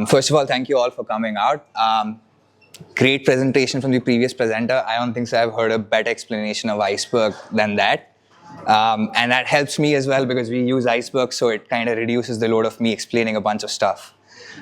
First of all, thank you all for coming out. Great presentation from the previous presenter. I don't think so I've heard a better explanation of iceberg than that. And that helps me as well because we use iceberg, so it kind of reduces the load of me explaining a bunch of stuff.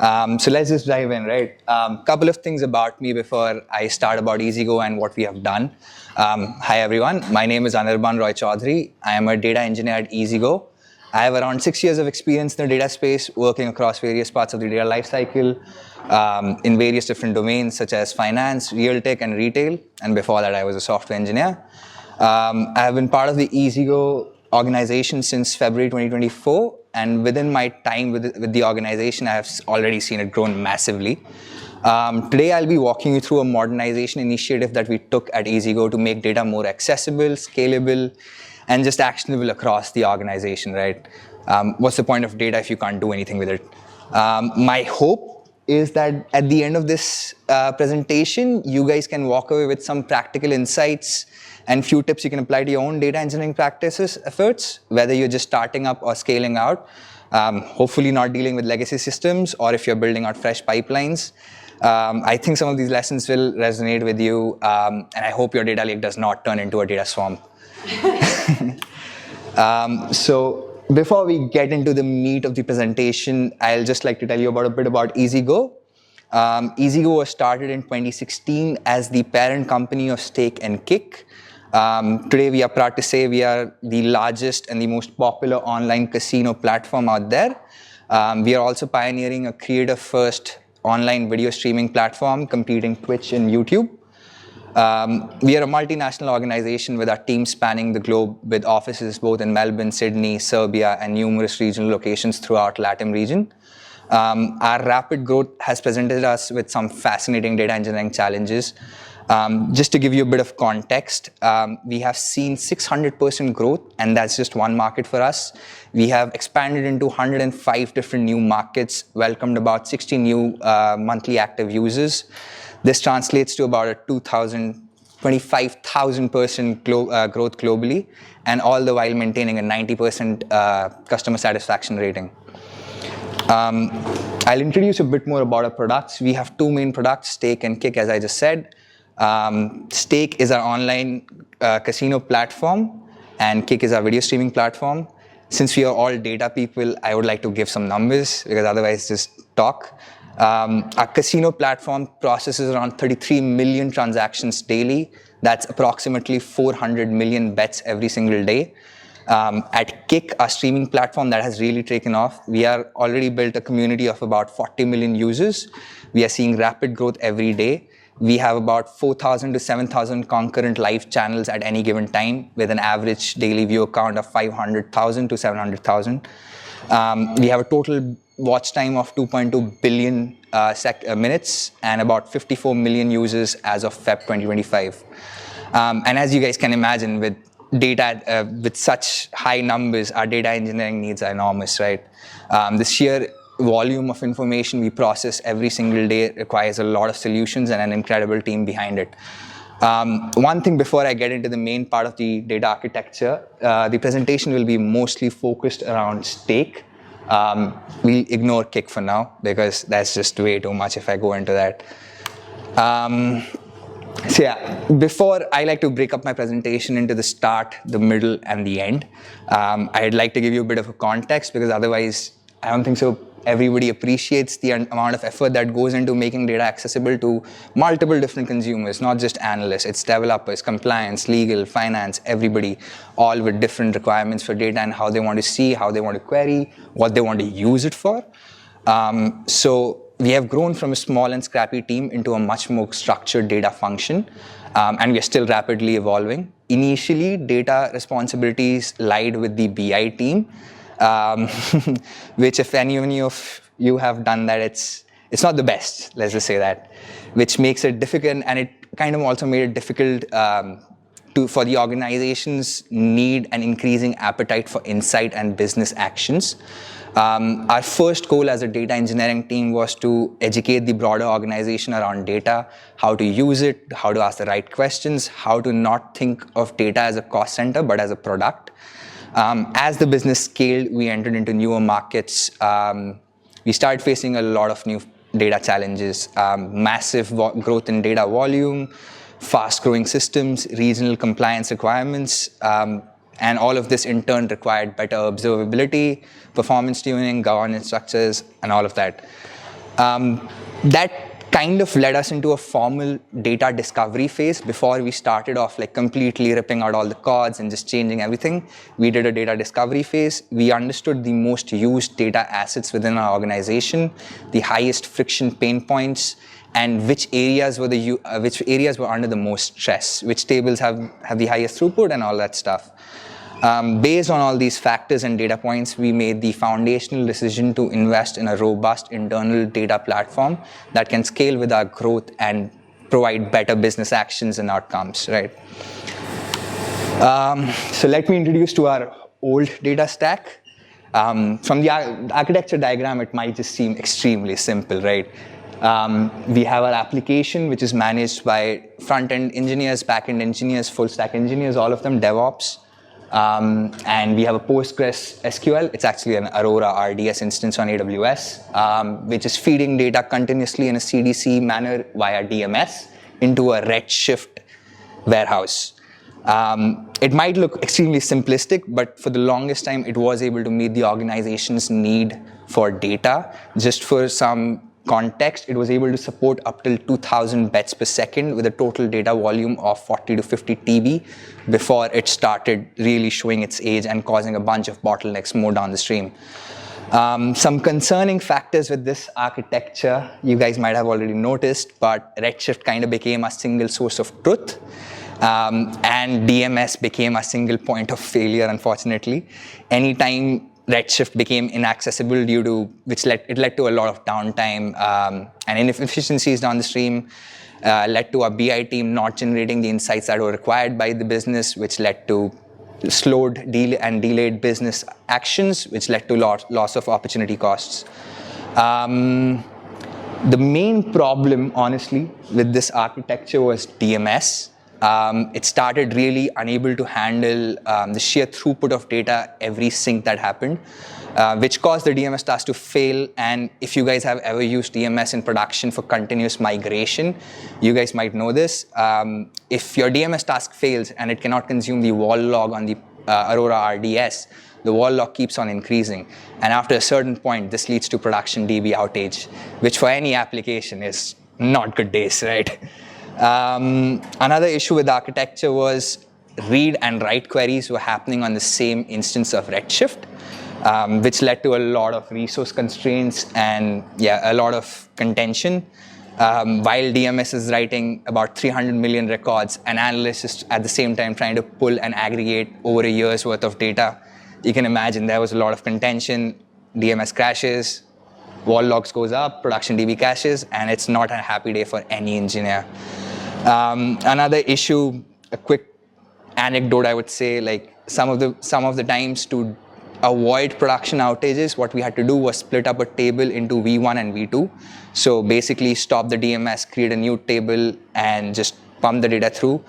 So let's just dive in, right? Couple of things about me before I start about Easygo and what we have done. Hi everyone, my name is Anirban Chowdhury. I am a data engineer at Easygo. I have around 6 years of experience in the data space, working across various parts of the data lifecycle in various different domains such as finance, real tech, and retail. And before that, I was a software engineer. I have been part of the Easygo organization since February 2024. And within my time with the organization, I have already seen it grown massively. Today, I'll be walking you through a modernization initiative that we took at Easygo to make data more accessible, scalable, and just actionable across the organization, right? What's the point of data if you can't do anything with it? My hope is that at the end of this presentation, you guys can walk away with some practical insights and few tips you can apply to your own data engineering practices, efforts, whether you're just starting up or scaling out, hopefully not dealing with legacy systems, or if you're building out fresh pipelines. I think some of these lessons will resonate with you, and I hope your data lake does not turn into a data swamp. So before we get into the meat of the presentation, I'll just like to tell you about a bit about Easygo. Easygo was started in 2016 as the parent company of Stake and Kick. Today we are proud to say we are the largest and the most popular online casino platform out there. We are also pioneering a creator-first online video streaming platform competing Twitch and YouTube. We are a multinational organization with our team spanning the globe with offices both in Melbourne, Sydney, Serbia, and numerous regional locations throughout LATAM region. Our rapid growth has presented us with some fascinating data engineering challenges. Just to give you a bit of context, we have seen 600% growth, and that's just one market for us. We have expanded into 105 different new markets, welcomed about 60 new monthly active users. This translates to about a 25,000% growth globally, and all the while maintaining a 90% customer satisfaction rating. I'll introduce a bit more about our products. We have two main products, Stake and Kick, as I just said. Stake is our online casino platform, and Kick is our video streaming platform. Since we are all data people, I would like to give some numbers, because otherwise just talk. Our casino platform processes around 33 million transactions daily. That's approximately 400 million bets every single day. At Kick, our streaming platform that has really taken off, we are already built a community of about 40 million users. We are seeing rapid growth every day. We have about 4,000 to 7,000 concurrent live channels at any given time, with an average daily view count of 500,000 to 700,000. We have a total watch time of 2.2 billion minutes and about 54 million users as of Feb 2025. And as you guys can imagine, with data with such high numbers, our data engineering needs are enormous, right? The sheer volume of information we process every single day requires a lot of solutions and an incredible team behind it. One thing before I get into the main part of the data architecture, the presentation will be mostly focused around Stake. We'll ignore Kick for now, because that's just way too much if I go into that. So yeah, before I like to break up my presentation into the start, the middle, and the end, I'd like to give you a bit of a context, because otherwise I don't think so everybody appreciates the amount of effort that goes into making data accessible to multiple different consumers, not just analysts. It's developers, compliance, legal, finance, everybody, all with different requirements for data and how they want to see, how they want to query, what they want to use it for. So we have grown from a small and scrappy team into a much more structured data function, and we are still rapidly evolving. Initially, data responsibilities lied with the BI team, which if any of you have done that, it's not the best, let's just say that, which makes it difficult, and it kind of also made it difficult for the organization's need and increasing appetite for insight and business actions. Our first goal as a data engineering team was to educate the broader organization around data, how to use it, how to ask the right questions, how to not think of data as a cost center, but as a product. As the business scaled, we entered into newer markets we started facing a lot of new data challenges, massive growth in data volume, fast-growing systems, regional compliance requirements, and all of this in turn required better observability, performance tuning, governance structures, and all of that. That kind of led us into a formal data discovery phase before we started off like completely ripping out all the codes and just changing everything. We did a data discovery phase. We understood the most used data assets within our organization, the highest friction pain points, and which areas were under the most stress, which tables have the highest throughput and all that stuff. Based on all these factors and data points, we made the foundational decision to invest in a robust internal data platform that can scale with our growth and provide better business actions and outcomes, right? So let me introduce to our old data stack. From the architecture diagram, it might just seem extremely simple, right? We have our application, which is managed by front-end engineers, back-end engineers, full-stack engineers, all of them, DevOps. And we have a Postgres SQL. It's actually an Aurora RDS instance on AWS, which is feeding data continuously in a CDC manner via DMS into a Redshift warehouse. It might look extremely simplistic, but for the longest time, it was able to meet the organization's need for data. Just for some context, it was able to support up till 2,000 bits per second with a total data volume of 40 to 50 TB before it started really showing its age and causing a bunch of bottlenecks more down the stream. Some concerning factors with this architecture, you guys might have already noticed, but Redshift kind of became a single source of truth. And DMS became a single point of failure, unfortunately. Anytime Redshift became inaccessible which led to a lot of downtime and inefficiencies down the stream, led to our BI team not generating the insights that were required by the business, which led to slowed and delayed business actions, which led to loss of opportunity costs. The main problem, honestly, with this architecture was DMS. It started really unable to handle the sheer throughput of data every sync that happened, which caused the DMS task to fail. And if you guys have ever used DMS in production for continuous migration, you guys might know this. If your DMS task fails and it cannot consume the wall log on the Aurora RDS, the wall log keeps on increasing. And after a certain point, this leads to production DB outage, which for any application is not good days, right? Another issue with architecture was read and write queries were happening on the same instance of Redshift, which led to a lot of resource constraints and a lot of contention. While DMS is writing about 300 million records, an analyst is at the same time trying to pull and aggregate over a year's worth of data. You can imagine there was a lot of contention. DMS crashes, wall logs goes up, production DB crashes, and it's not a happy day for any engineer. Another issue, a quick anecdote, I would say, like some of the times to avoid production outages, what we had to do was split up a table into V1 and V2. So basically stop the DMS, create a new table, and just pump the data through.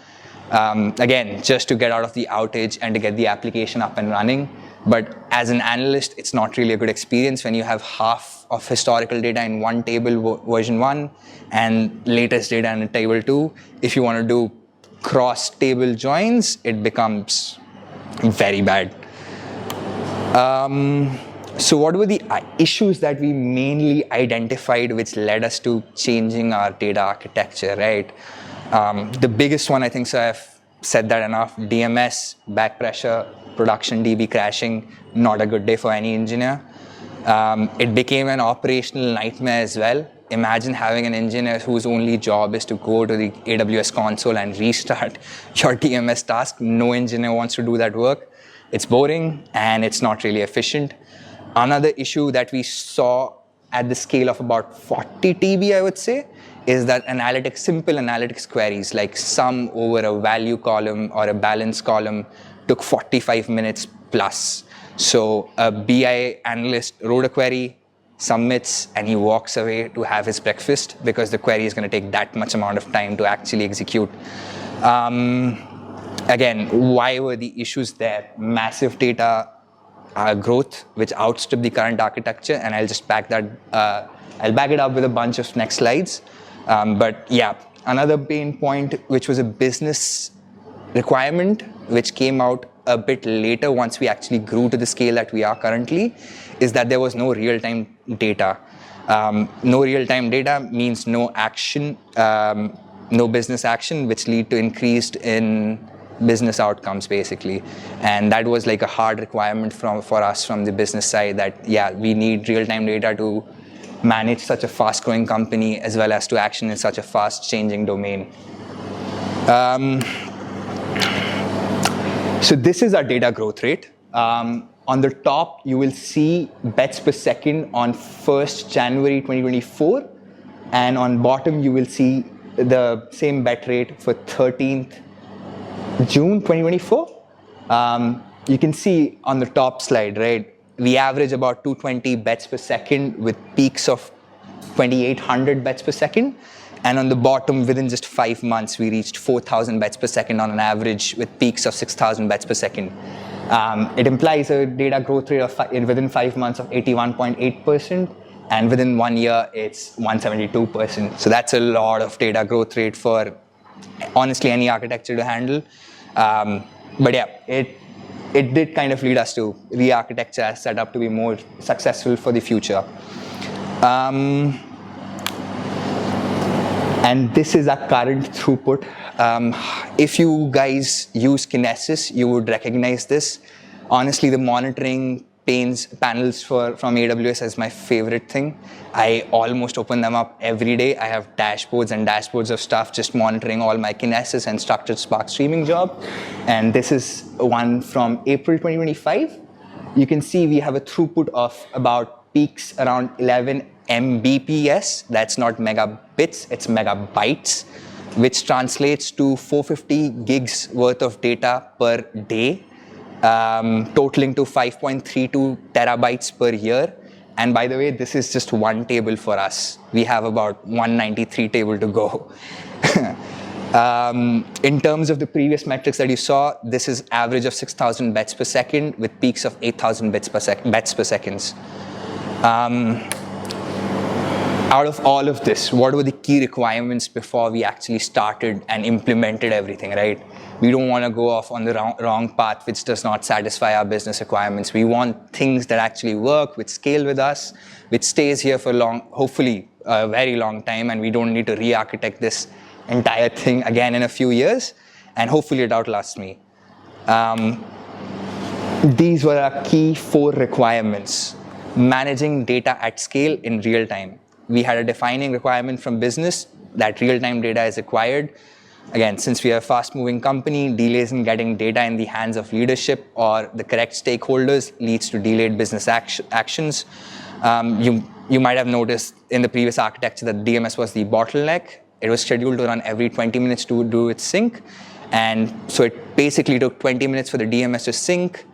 Again, just to get out of the outage and to get the application up and running. But as an analyst, it's not really a good experience when you have half of historical data in one table, version 1, and latest data in table 2. If you want to do cross-table joins, it becomes very bad. So what were the issues that we mainly identified which led us to changing our data architecture, right? The biggest one, I think, so I've said that enough, DMS, back pressure, production DB crashing, not a good day for any engineer. It became an operational nightmare as well. Imagine having an engineer whose only job is to go to the AWS console and restart your DMS task. No engineer wants to do that work. It's boring and it's not really efficient. Another issue that we saw at the scale of about 40 TB, I would say, is that simple analytics queries like sum over a value column or a balance column took 45 minutes plus. So a BI analyst wrote a query, submits, and he walks away to have his breakfast because the query is going to take that much amount of time to actually execute. Again, why were the issues there? Massive data growth which outstripped the current architecture, and I'll just back that. I'll back it up with a bunch of next slides. But yeah, another pain point, which was a business requirement, which came out a bit later once we actually grew to the scale that we are currently, is that there was no real-time data. No real-time data means no action, no business action, which lead to increased in business outcomes, basically. And that was like a hard requirement for us from the business side, that yeah, we need real-time data to manage such a fast-growing company, as well as to action in such a fast-changing domain. So this is our data growth rate. On the top, you will see bets per second on 1st January 2024. And on bottom, you will see the same bet rate for 13th June 2024. You can see on the top slide, right? We average about 220 bets per second with peaks of 2,800 bets per second. And on the bottom, within just 5 months, we reached 4,000 bets per second on an average, with peaks of 6,000 bets per second. It implies a data growth rate of within 5 months of 81.8%, and within 1 year, it's 172%. So that's a lot of data growth rate for, honestly, any architecture to handle. But yeah, it did kind of lead us to re-architecture as set up to be more successful for the future. And this is our current throughput. If you guys use Kinesis, you would recognize this. Honestly, the monitoring panels from AWS is my favorite thing. I almost open them up every day. I have dashboards and dashboards of stuff just monitoring all my Kinesis and structured Spark streaming job. And this is one from April 2025. You can see we have a throughput of about peaks around 11 Mbps. That's not megabits, it's megabytes, which translates to 450 gigs worth of data per day, totaling to 5.32 terabytes per year. And by the way, this is just one table for us. We have about 193 table to go. In terms of the previous metrics that you saw, this is average of 6,000 bets per second with peaks of 8,000 bets per second. Out of all of this, what were the key requirements before we actually started and implemented everything, right? We don't want to go off on the wrong path, which does not satisfy our business requirements. We want things that actually work, which scale with us, which stays here for hopefully a very long time, and we don't need to re-architect this entire thing again in a few years, and hopefully it outlasts me. These were our key 4 requirements. Managing data at scale in real time. We had a defining requirement from business that real-time data is required. Again, since we are a fast-moving company, delays in getting data in the hands of leadership or the correct stakeholders leads to delayed business actions. You might have noticed in the previous architecture that DMS was the bottleneck. It was scheduled to run every 20 minutes to do its sync. And so it basically took 20 minutes for the DMS to sync,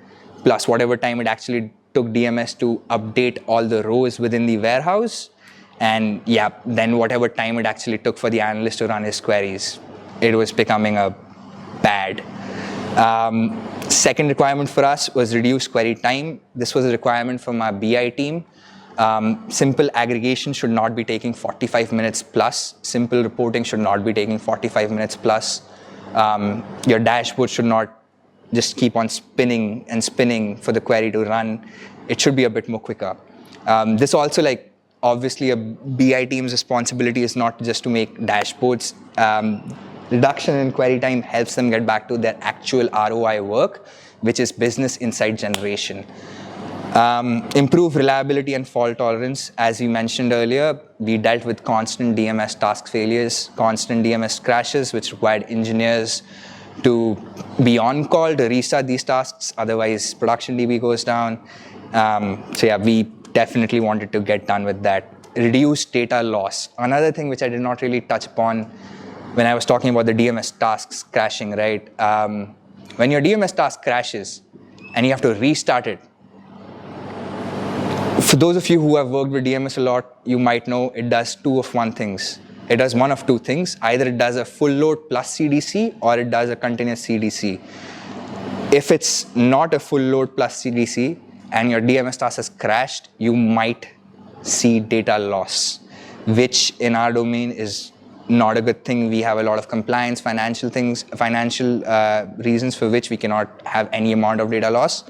plus whatever time it actually took DMS to update all the rows within the warehouse. And yeah, then whatever time it actually took for the analyst to run his queries. It was becoming a bad. Second requirement for us was reduce query time. This was a requirement from our BI team. Simple aggregation should not be taking 45 minutes plus. Simple reporting should not be taking 45 minutes plus. Your dashboard should not just keep on spinning and spinning for the query to run. It should be a bit more quicker. This also, obviously a BI team's responsibility is not just to make dashboards. Reduction in query time helps them get back to their actual ROI work, which is business insight generation. Improve reliability and fault tolerance. As we mentioned earlier, we dealt with constant DMS task failures, constant DMS crashes, which required engineers to be on call to restart these tasks. Otherwise, production DB goes down. So yeah, we definitely wanted to get done with that. Reduce data loss. Another thing which I did not really touch upon when I was talking about the DMS tasks crashing, right? When your DMS task crashes and you have to restart it, for those of you who have worked with DMS a lot, you might know it does one of two things. Either it does a full load plus CDC, or it does a continuous CDC. If it's not a full load plus CDC, and your DMS task has crashed, you might see data loss, which in our domain is not a good thing. We have a lot of compliance, financial reasons for which we cannot have any amount of data loss.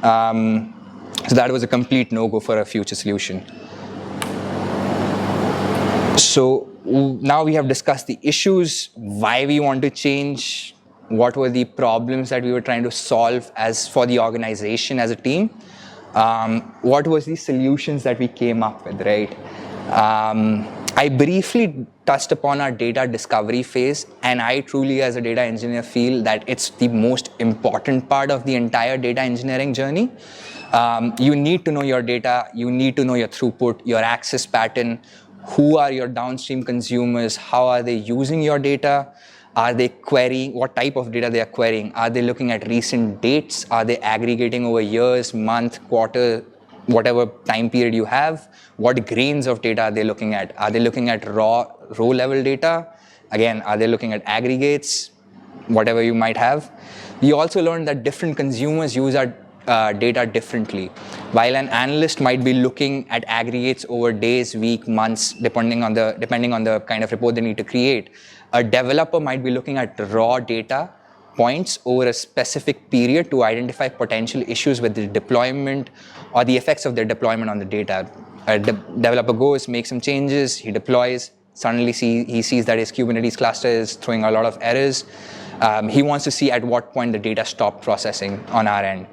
So that was a complete no-go for a future solution. So now we have discussed the issues, why we want to change, what were the problems that we were trying to solve as for the organization as a team, what was the solutions that we came up with, right? I briefly touched upon our data discovery phase, and I truly as a data engineer feel that it's the most important part of the entire data engineering journey. You need to know your data, you need to know your throughput, your access pattern, who are your downstream consumers, how are they using your data, are they querying, what type of data they are querying, are they looking at recent dates, are they aggregating over years, month, quarter, whatever time period you have, what grains of data are they looking at row level data, again, are they looking at aggregates, whatever you might have. We also learned that different consumers use our data differently. While an analyst might be looking at aggregates over days, week, months, depending on the kind of report they need to create, a developer might be looking at raw data points over a specific period to identify potential issues with the deployment or the effects of their deployment on the data. A developer goes, makes some changes, he deploys, suddenly he sees that his Kubernetes cluster is throwing a lot of errors. He wants to see at what point the data stopped processing on our end.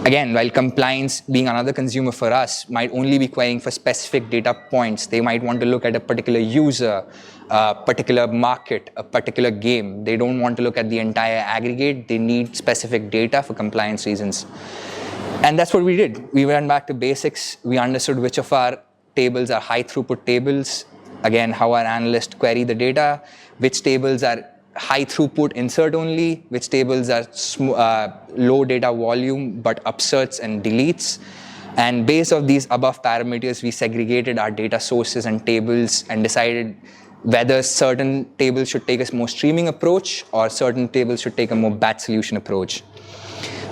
Again, while compliance being another consumer for us might only be querying for specific data points, they might want to look at a particular user, a particular market, a particular game. They don't want to look at the entire aggregate. They need specific data for compliance reasons. And that's what we did. We went back to basics. We understood which of our tables are high throughput tables. Again, how our analysts query the data, which tables are high throughput insert only, which tables are low data volume but upserts and deletes. And based on these above parameters, we segregated our data sources and tables and decided whether certain tables should take a more streaming approach or certain tables should take a more batch solution approach.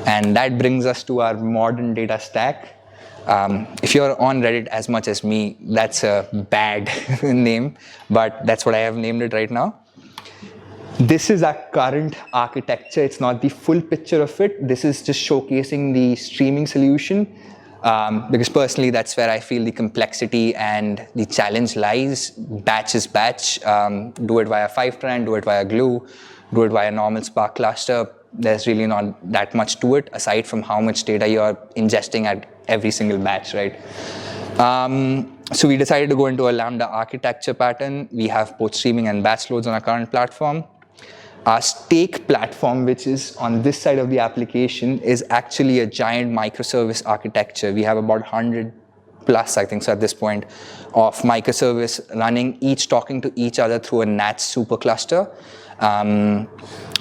And that brings us to our modern data stack. If you're on Reddit as much as me, that's a bad name, but that's what I have named it right now. This is our current architecture. It's not the full picture of it. This is just showcasing the streaming solution, because personally, that's where I feel the complexity and the challenge lies. Batch is batch. Do it via Fivetran, do it via Glue, do it via normal Spark cluster. There's really not that much to it, aside from how much data you're ingesting at every single batch, right? So we decided to go into a Lambda architecture pattern. We have both streaming and batch loads on our current platform. Our stake platform, which is on this side of the application, is actually a giant microservice architecture. We have about 100 plus, I think so at this point, of microservice running, each talking to each other through a NATS supercluster.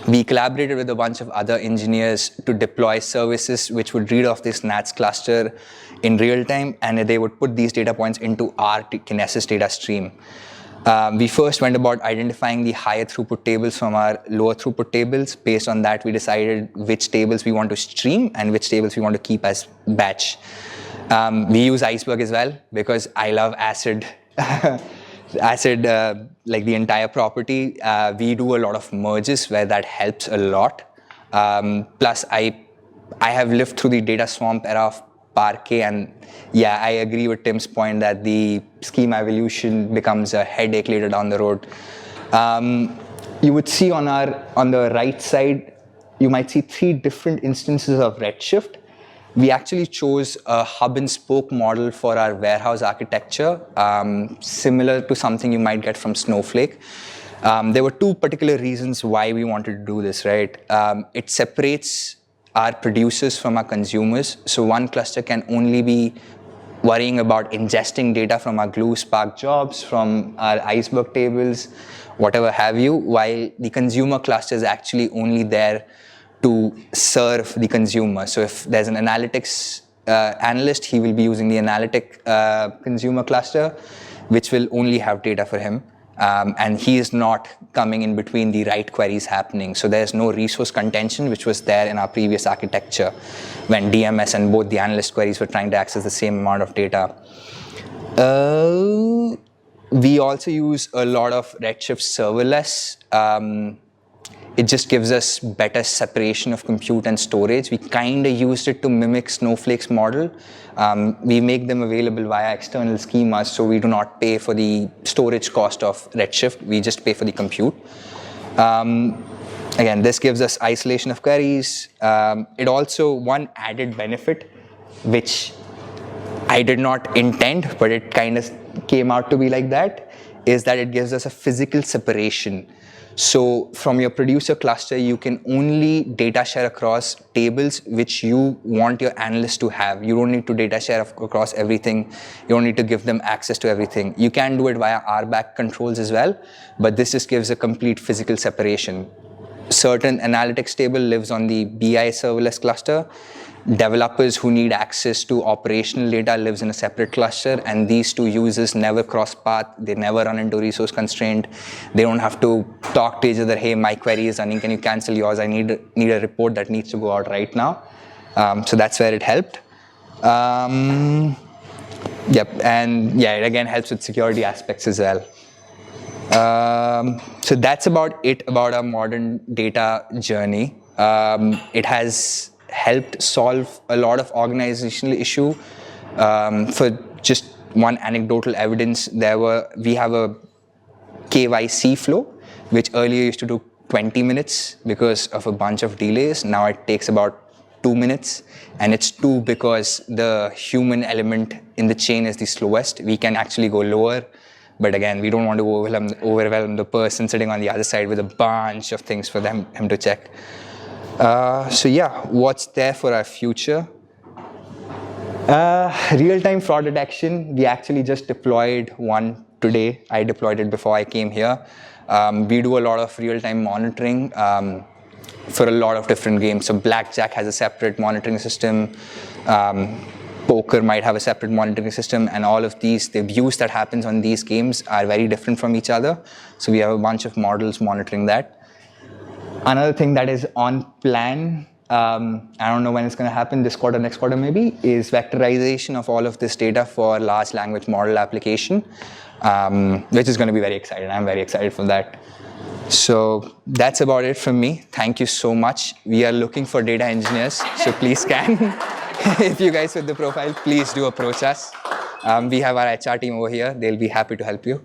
We collaborated with a bunch of other engineers to deploy services which would read off this NATS cluster in real time, and they would put these data points into our Kinesis data stream. We first went about identifying the higher throughput tables from our lower throughput tables. Based on that, we decided which tables we want to stream and which tables we want to keep as batch. We use Iceberg as well because I love ACID. ACID, like the entire property. We do a lot of merges where that helps a lot. Plus, I have lived through the data swamp era of Parquet, and yeah, I agree with Tim's point that the schema evolution becomes a headache later down the road. You would see on the right side, you might see 3 different instances of Redshift. We actually chose a hub and spoke model for our warehouse architecture, similar to something you might get from Snowflake. There were 2 particular reasons why we wanted to do this, right? It separates our producers from our consumers. So one cluster can only be worrying about ingesting data from our Glue Spark jobs, from our Iceberg tables, whatever have you, while the consumer cluster is actually only there to serve the consumer. So if there's an analytics analyst, he will be using the analytic consumer cluster, which will only have data for him. and he is not coming in between the right queries happening. So there's no resource contention, which was there in our previous architecture when DMS and both the analyst queries were trying to access the same amount of data. We also use a lot of Redshift serverless. It just gives us better separation of compute and storage. We kind of used it to mimic Snowflake's model. We make them available via external schemas, so we do not pay for the storage cost of Redshift. We just pay for the compute. Again, this gives us isolation of queries. It also, one added benefit, which I did not intend, but it kind of came out to be like that, is that it gives us a physical separation. So from your producer cluster, you can only data share across tables which you want your analysts to have. You don't need to data share across everything. You don't need to give them access to everything. You can do it via RBAC controls as well, but this just gives a complete physical separation. Certain analytics table lives on the BI serverless cluster. Developers who need access to operational data lives in a separate cluster, and these two users never cross path. They never run into resource constraint. They don't have to talk to each other. Hey, my query is running. Can you cancel yours? I need a report that needs to go out right now. So that's where it helped. Yep, and yeah, it again helps with security aspects as well. So that's about it about our modern data journey. It has helped solve a lot of organizational issue. For just one anecdotal evidence, we have a KYC flow, which earlier used to do 20 minutes because of a bunch of delays. Now it takes about 2 minutes, and it's 2 because the human element in the chain is the slowest. We can actually go lower, but again, we don't want to overwhelm the person sitting on the other side with a bunch of things for him to check. So yeah, what's there for our future? Real-time fraud detection. We actually just deployed one today. I deployed it before I came here. We do a lot of real-time monitoring for a lot of different games. So Blackjack has a separate monitoring system. Poker might have a separate monitoring system, and all of these, the abuse that happens on these games are very different from each other. So we have a bunch of models monitoring that. Another thing that is on plan, I don't know when it's going to happen, this quarter, next quarter maybe, is vectorization of all of this data for large language model application, which is going to be very exciting. I'm very excited for that. So that's about it from me. Thank you so much. We are looking for data engineers, so please can. If you guys fit the profile, please do approach us. We have our HR team over here. They'll be happy to help you.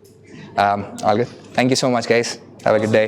All good. Thank you so much, guys. Have a good day.